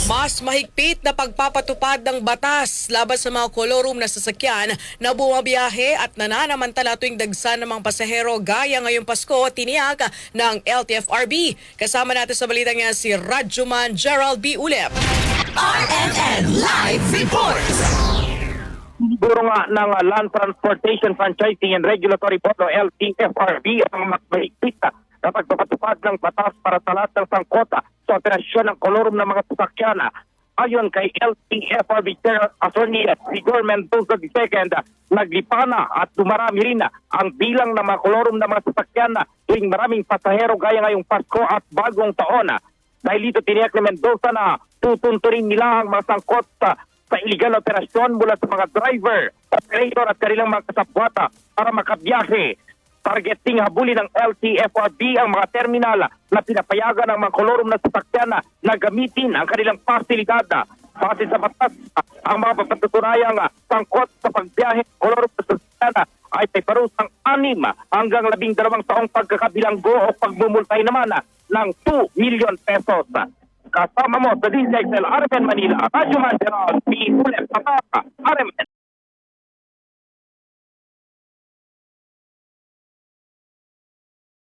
Mas mahigpit na pagpapatupad ng batas laban sa mga kolorum na sasakyan na bumabiyahe at nananamantala tuwing dagsa ng mga pasahero gaya ngayong Pasko, tiniyak ng LTFRB. Kasama natin sa balitang yan si Radjuman Gerald B. Ulep. RNN Live Reports. Buro nga ng Land Transportation Franchising and Regulatory Board o LTFRB ang mas mahigpit na pagpapatupad ng batas para sa lahat ng sangkota sa operasyon ng kolorum ng mga sasakyan. Ayon kay LTFRB Chair Attorney Sigor Mendoza II, naglipana at dumarami rin ang bilang ng mga kolorum ng mga sasakyan tuwing maraming pasahero gaya ngayong Pasko at bagong taon. Dahil dito tiniyak ni Mendoza na tutuntunin nila ang mga sangkot sa illegal na operasyon mula sa mga driver, operator at kanilang mga kasabwata para makabiyahe. Targeting habulin ng LTFRB ang mga terminal na pinapayagan ng mga kolorum na sasakyan na gamitin ang kanilang pasilidad. Base sa batas, ang mga papatutunayang sangkot sa pagbiyahe ng kolorum na sasakyan ay may parusang 6 hanggang 12 taong pagkakabilanggo o pagmumultay naman ng 2 million pesos. Kasama mo sa DZXL RNN Manila, Radjuman Gerald B. Ulep.